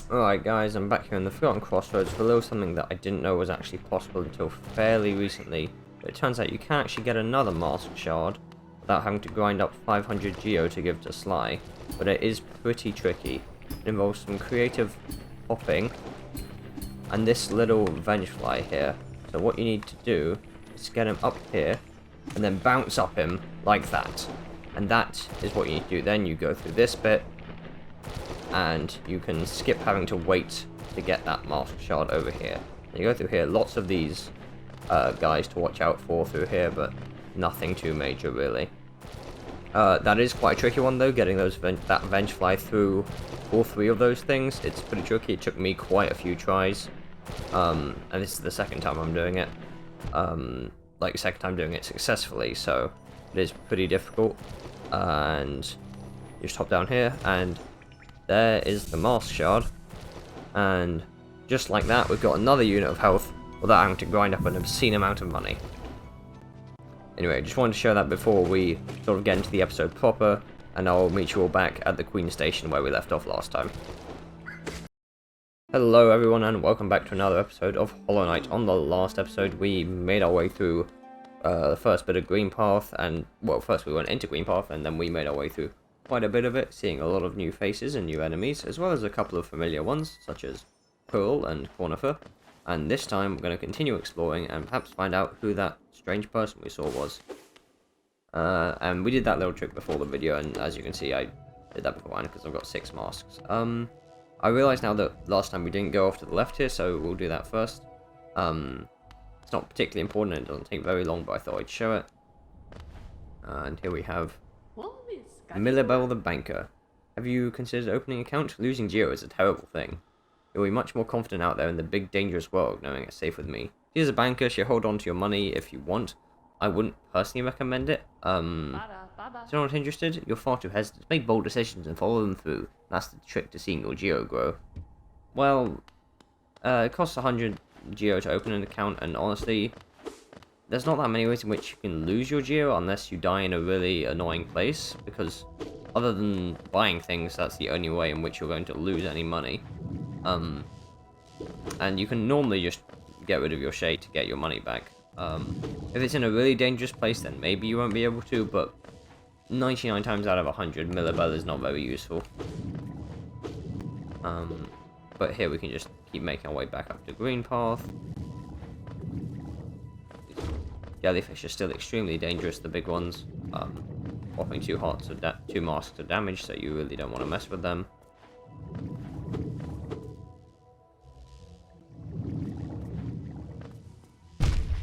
Alright guys, I'm back here in the Forgotten Crossroads for a little something that I didn't know was actually possible until fairly recently. But it turns out you can actually get another Mask Shard without having to grind up 500 Geo to give to Sly. But it is pretty tricky. It involves some creative hopping and this little Vengefly here. So what you need to do is get him up here and then bounce up him like that. And that is what you need to do. Then you go through this bit and you can skip having to wait to get that Mask Shard over here. And you go through here, lots of these guys to watch out for through here, but nothing too major really. That is quite a tricky one though, getting those that Vengefly through all three of those things. It's pretty tricky. It took me quite a few tries, and this is the second time I'm doing it. Like the second time doing it successfully, so it is pretty difficult. And you just hop down here, and there is the Mask Shard, and just like that we've got another unit of health without having to grind up an obscene amount of money. Anyway, just wanted to show that before we sort of get into the episode proper, and I'll meet you all back at the Queen Station where we left off last time. Hello everyone and welcome back to another episode of Hollow Knight. On the last episode we made our way through the first bit of Green Path, and well, first we went into Green Path and then we made our way through quite a bit of it, seeing a lot of new faces and new enemies, as well as a couple of familiar ones, such as Pearl and Cornifer. And this time we're going to continue exploring and perhaps find out who that strange person we saw was. And we did that little trick before the video, and as you can see I did that beforehand because I've got 6 masks. I realise now that last time we didn't go off to the left here, so we'll do that first. It's not particularly important, it doesn't take very long, but I thought I'd show it. And here we have Millibel the Banker. Have you considered opening an account? Losing Geo is a terrible thing. You'll be much more confident out there in the big dangerous world knowing it's safe with me. She's a banker, she'll hold on to your money if you want. I wouldn't personally recommend it. Still not interested? You're far too hesitant. Make bold decisions and follow them through. That's the trick to seeing your Geo grow. Well, it costs 100 Geo to open an account, and honestly, there's not that many ways in which you can lose your Geo unless you die in a really annoying place, because other than buying things, that's the only way in which you're going to lose any money. And you can normally just get rid of your shade to get your money back. If it's in a really dangerous place, then maybe you won't be able to, but 99 times out of 100, Millibel is not very useful. But here we can just keep making our way back up to Green Path. Jellyfish are still extremely dangerous, the big ones. Offering 2 hearts of 2 masks of damage, so you really don't want to mess with them.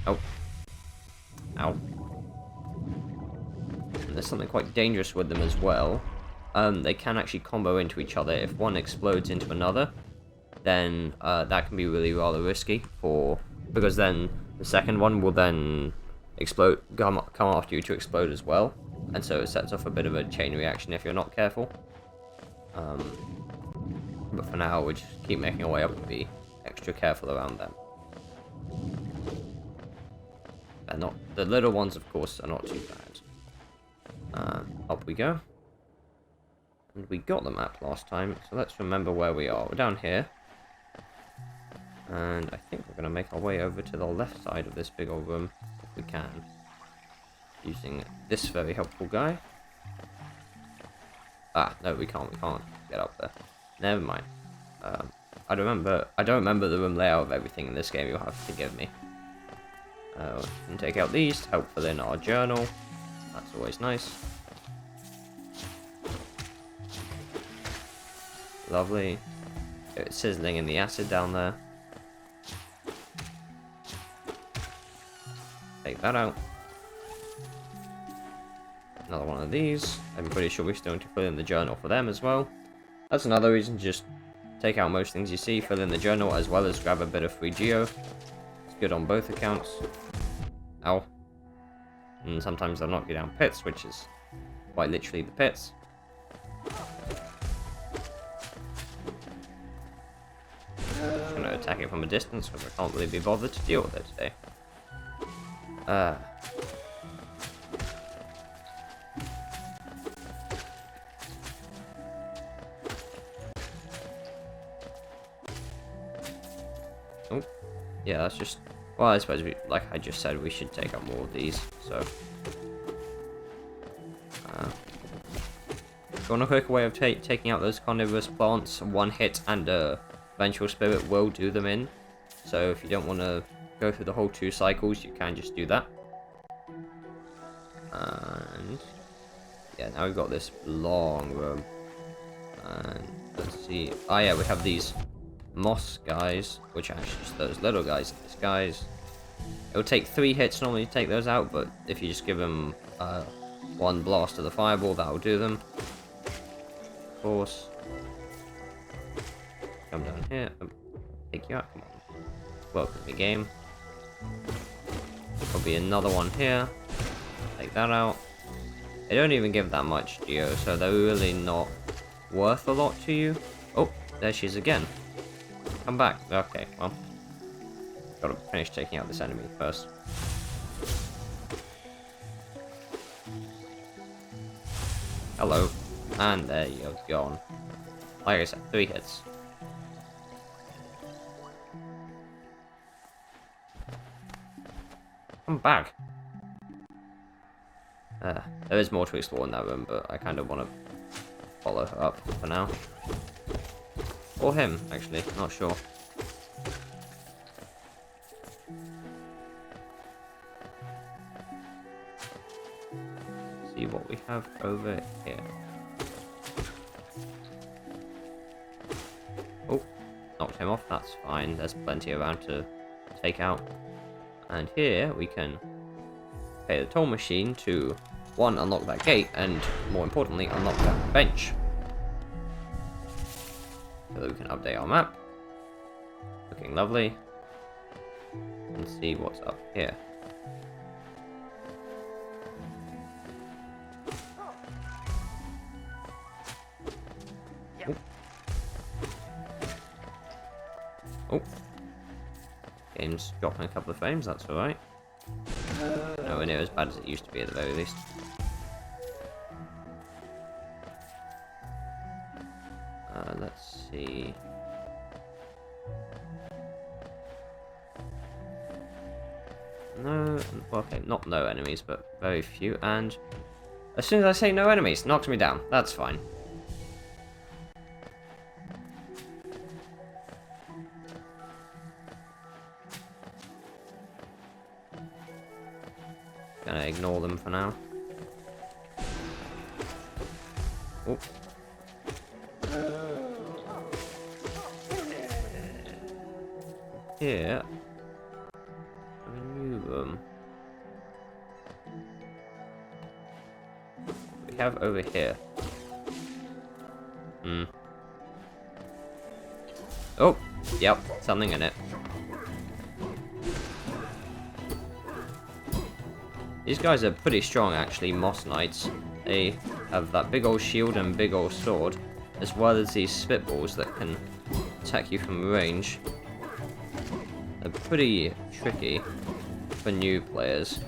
Oh. Ow. And there's something quite dangerous with them as well. They can actually combo into each other. If one explodes into another, then that can be really rather risky, because then the second one will then come after you to explode as well, and so it sets off a bit of a chain reaction if you're not careful. But for now, we'll just keep making our way up and be extra careful around them. The little ones, of course, are not too bad. Up we go. And we got the map last time, so let's remember where we are. We're down here. And I think we're going to make our way over to the left side of this big old room, if we can. Using this very helpful guy. Ah, no, we can't get up there. Never mind. I don't remember the room layout of everything in this game, you'll have to forgive me. We can take out these to help fill in our journal. That's always nice. Lovely. It's sizzling in the acid down there. Take that out. Another one of these. I'm pretty sure we still need to fill in the journal for them as well. That's another reason to just take out most things you see, fill in the journal, as well as grab a bit of free Geo. It's good on both accounts. Ow. And sometimes they'll knock you down pits, which is quite literally the pits. Just gonna attack it from a distance because I can't really be bothered to deal with it today. Oh, yeah, that's just... Well, I suppose, like I just said, we should take out more of these, so... If you want a quicker way of taking out those carnivorous plants, one hit and a Vengeful Spirit will do them in. So if you don't want to go through the whole 2 cycles, you can just do that. And yeah, now we've got this long room. And let's see. Oh yeah, we have these moss guys, which are actually just those little guys. These guys, it'll take 3 hits normally to take those out, but if you just give them 1 blast of the fireball, that'll do them. Of course. Come down here. Take you out. Come on. Welcome to the game. There'll be another one here. Take that out. They don't even give that much geo, so they're really not worth a lot to you. Oh, there she is again. Come back. Okay, well. Gotta finish taking out this enemy first. Hello. And there you're gone. Like I said, 3 hits. Come back. There is more to explore in that room, but I kind of want to follow her up for now. Or him, actually. Not sure. See what we have over here. Oh, knocked him off. That's fine. There's plenty around to take out. And here we can pay the toll machine to, 1, unlock that gate, and more importantly, unlock that bench. So that we can update our map. Looking lovely. And see what's up here. Oh. Oh. Game's dropping a couple of frames, that's alright. Nowhere near as bad as it used to be at the very least. Let's see. No, well, okay, not no enemies, but very few, and as soon as I say no enemies, knocks me down. That's fine. Gonna ignore them for now. Oh. Here, a new room. We have over here. Oh, yep, something in it. These guys are pretty strong, actually, Moss Knights. They have that big old shield and big old sword, as well as these spitballs that can attack you from range. They're pretty tricky for new players,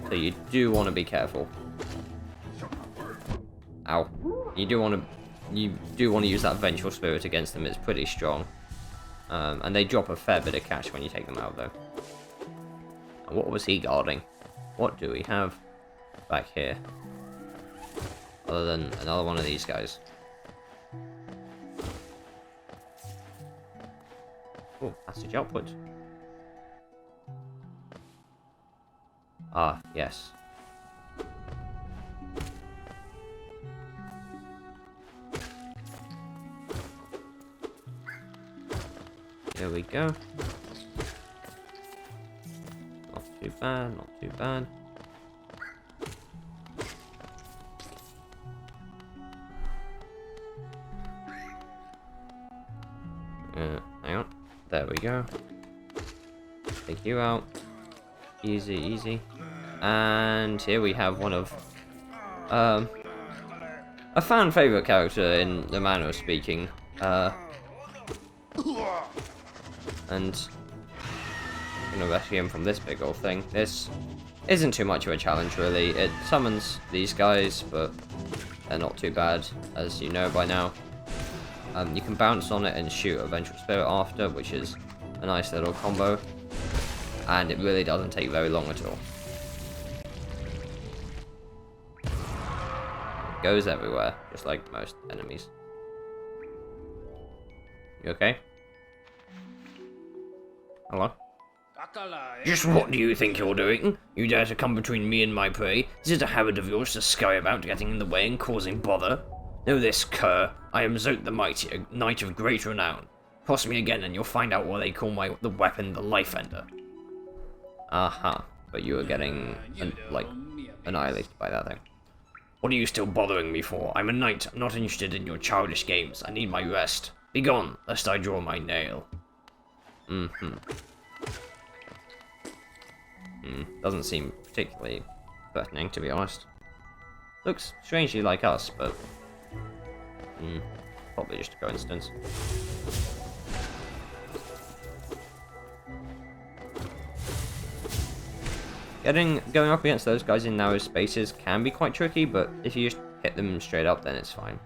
so you do want to be careful. Ow. You do want to use that Vengeful Spirit against them. It's pretty strong. And they drop a fair bit of cash when you take them out, though. And what was he guarding? What do we have back here? Other than another one of these guys. Oh, passage output. Ah, yes. There we go. Not too bad, not too bad. Hang on. There we go. Take you out. Easy, easy. And here we have one of a fan favorite character in the manner of speaking. And I'm gonna rescue him from this big old thing. This isn't too much of a challenge, really. It summons these guys, but they're not too bad, as you know by now. You can bounce on it and shoot a Vengeful Spirit after, which is a nice little combo, and it really doesn't take very long at all. It goes everywhere, just like most enemies. You okay? Hello? Just what do you think you're doing? You dare to come between me and my prey? Is it a habit of yours to scurry about, getting in the way and causing bother? Know this, cur. I am Zote the Mighty, a knight of great renown. Cross me again and you'll find out why they call the weapon the Life Ender. Aha. But you are getting, annihilated by that thing. What are you still bothering me for? I'm a knight. I'm not interested in your childish games. I need my rest. Begone, lest I draw my nail. Doesn't seem particularly threatening, to be honest. Looks strangely like us, but... probably just a coincidence. Going up against those guys in narrow spaces can be quite tricky, but if you just hit them straight up, then it's fine.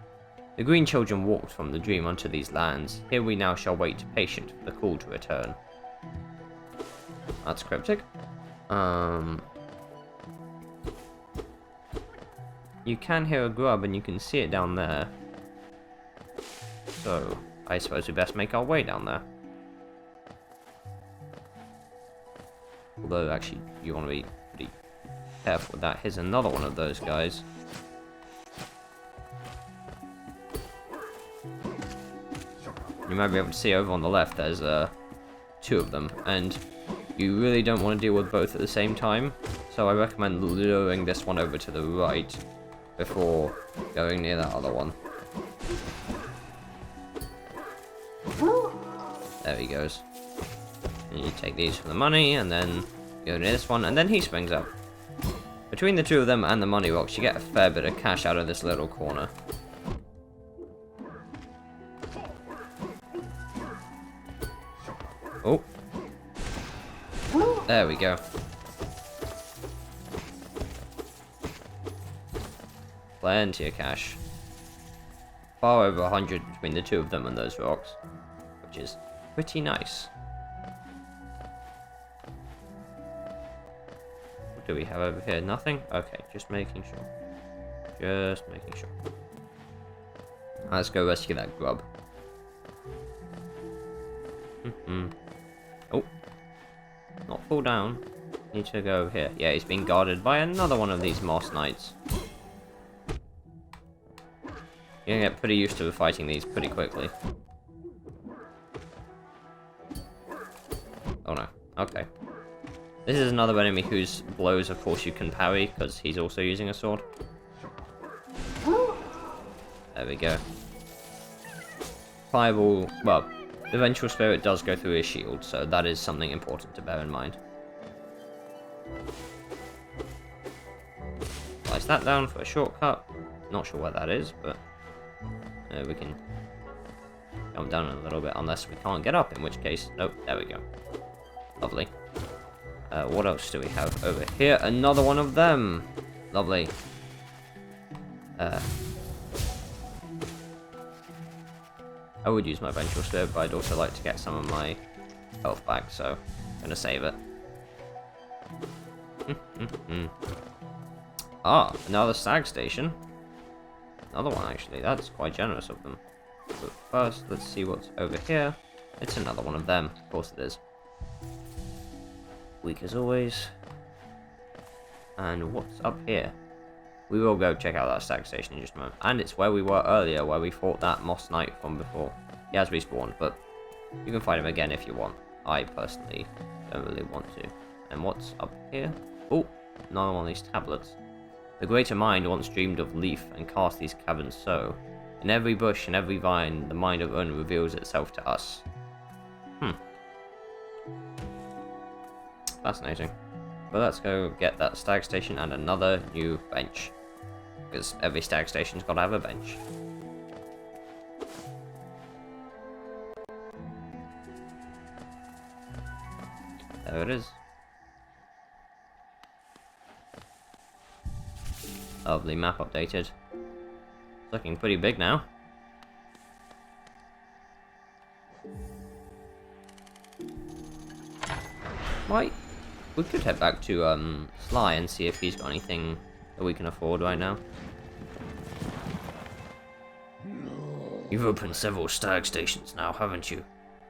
The green children walked from the dream unto these lands. Here we now shall wait, patient for the call to return. That's cryptic. You can hear a grub and you can see it down there. So, I suppose we best make our way down there. Although, actually, you want to be pretty careful with that. Here's another one of those guys. You might be able to see over on the left, there's two of them, and you really don't want to deal with both at the same time, so I recommend luring this one over to the right before going near that other one. There he goes. And you take these for the money, and then go near this one, and then he springs up. Between the two of them and the money rocks, you get a fair bit of cash out of this little corner. Oh. There we go. Plenty of cash. Far over 100 between the two of them and those rocks, which is pretty nice. What do we have over here? Nothing? Okay, just making sure. Just making sure. Let's go rescue that grub. Oh. Not fall down. Need to go over here. Yeah, he's being guarded by another one of these Moss Knights. You're gonna get pretty used to fighting these pretty quickly. Oh no. Okay. This is another enemy whose blows, of course, you can parry, because he's also using a sword. There we go. Fireball, well, the Vengeful Spirit does go through his shield, so that is something important to bear in mind. Slice that down for a shortcut. Not sure where that is, but we can jump down a little bit, unless we can't get up, in which case, nope, there we go. Lovely. What else do we have over here? Another one of them! Lovely. I would use my Vengeful Spirit, but I'd also like to get some of my health back, so I'm gonna save it. Ah, another stag station. Another one, actually. That's quite generous of them. But first, let's see what's over here. It's another one of them. Of course it is. Weak as always. And what's up here? We will go check out that stag station in just a moment. And it's where we were earlier, where we fought that Moss Knight from before. He has respawned, but you can fight him again if you want. I personally don't really want to. And what's up here? Oh, another one of these tablets. The greater mind once dreamed of leaf and cast these caverns so. In every bush and every vine, the mind of Un reveals itself to us. Fascinating. But let's go get that stag station and another new bench. Because every stag station's got to have a bench. There it is. Lovely map updated. It's looking pretty big now. Might we could head back to Sly and see if he's got anything that we can afford right now. You've opened several stag stations now, haven't you?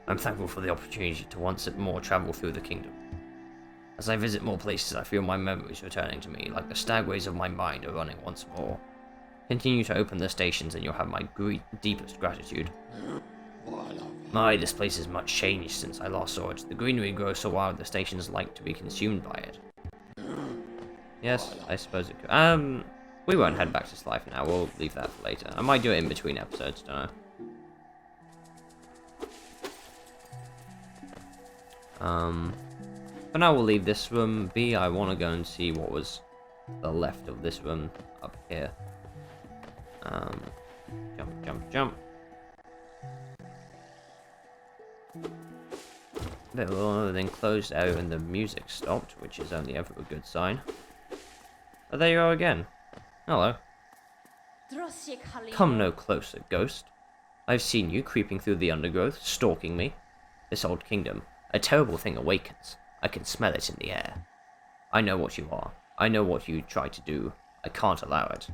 I'm thankful for the opportunity to once more travel through the kingdom. As I visit more places, I feel my memories returning to me, like the stagways of my mind are running once more. Continue to open the stations and you'll have my deepest gratitude. My, this place is much changed since I last saw it. The greenery grows so wild the stations like to be consumed by it. Yes, I suppose it could. We won't head back to Sly for now, we'll leave that for later. I might do it in between episodes, don't know. For now we'll leave this room be. I want to go and see what was the left of this room up here. Jump, jump, jump. A bit of an enclosed area and the music stopped, which is only ever a good sign. Oh, there you are again. Hello. Come no closer, ghost. I've seen you creeping through the undergrowth, stalking me. This old kingdom, a terrible thing awakens. I can smell it in the air. I know what you are. I know what you tried to do. I can't allow it.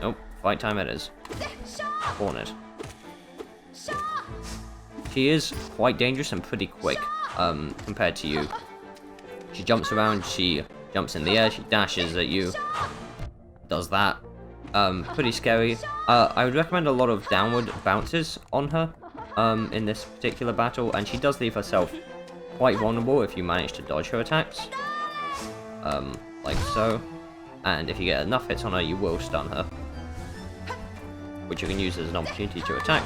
Nope, fight time it is. Hornet. She is quite dangerous and pretty quick, compared to you. She jumps around, she jumps in the air, she dashes at you. Does that. Pretty scary. I would recommend a lot of downward bounces on her, in this particular battle, and she does leave herself quite vulnerable if you manage to dodge her attacks. Like so. And if you get enough hits on her, you will stun her. Which you can use as an opportunity to attack,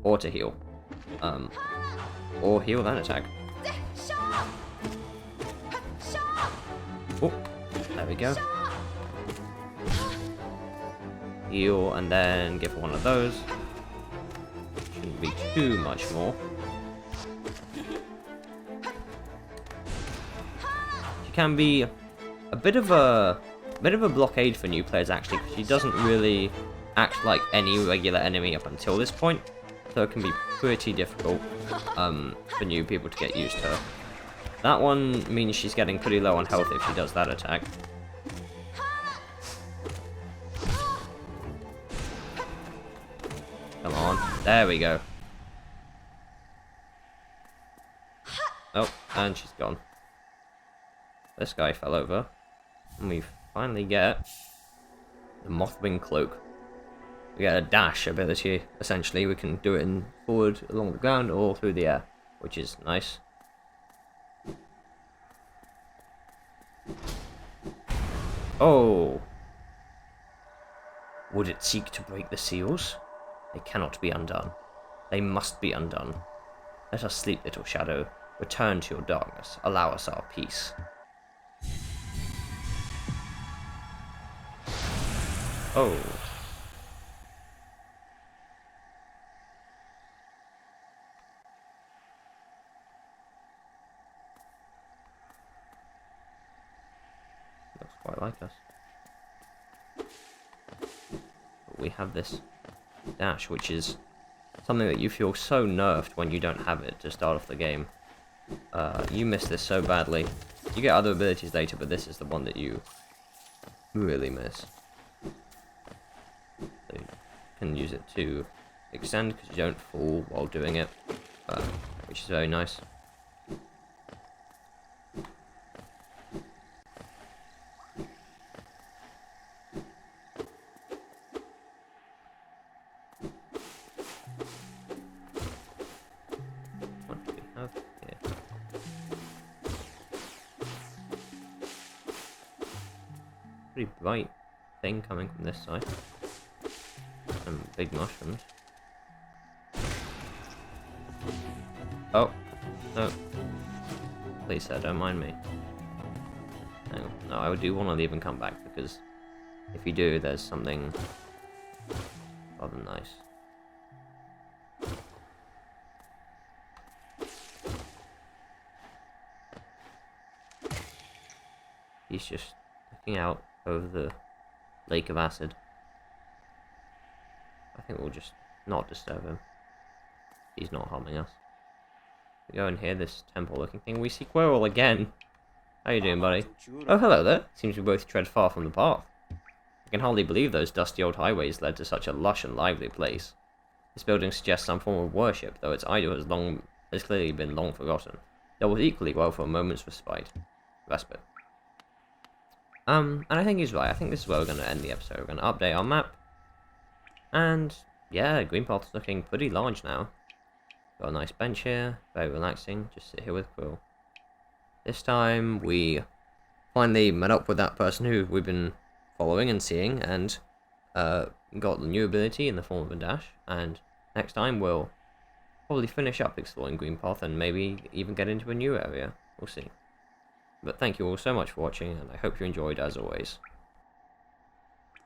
or to heal. Or heal then attack. Oh, there we go. Heal, and then give her one of those. Shouldn't be too much more. She can be a bit of a blockade for new players actually, because she doesn't really act like any regular enemy up until this point, so it can be pretty difficult for new people to get used to her. That one means she's getting pretty low on health if she does that attack. Come on, there we go. Oh, and she's gone. This guy fell over, and we finally get the Mothwing Cloak. We get a dash ability, essentially. We can do it in forward along the ground or through the air, which is nice. Oh! Would it seek to break the seals? They cannot be undone. They must be undone. Let us sleep, little shadow. Return to your darkness. Allow us our peace. Oh. Looks quite like us. But we have this dash, which is something that you feel so nerfed when you don't have it to start off the game. You miss this so badly. You get other abilities later, but this is the one that you really miss. So you can use it to extend because you don't fall while doing it, which is very nice. What do we have here? Pretty bright thing coming from this side. Some big mushrooms. Oh, no. Please, sir, don't mind me. Hang on. No, I do want to leave and come back, because if you do, there's something rather nice. He's just looking out over the lake of acid. I think we'll just not disturb him. He's not harming us. go in here, this temple-looking thing, we see Quirrell again. How you doing, buddy? Oh, hello there. Seems we both tread far from the path. I can hardly believe those dusty old highways led to such a lush and lively place. This building suggests some form of worship, though its idol has clearly been long forgotten. That was equally well for a moment's respite. Respite. And I think he's right. I think this is where we're going to end the episode. We're going to update our map. And, yeah, Greenpath is looking pretty large now. Got a nice bench here. Very relaxing. Just sit here with Quirrell. This time, we finally met up with that person who we've been following and seeing, and got the new ability in the form of a dash. And next time, we'll probably finish up exploring Greenpath and maybe even get into a new area. We'll see. But thank you all so much for watching, and I hope you enjoyed as always.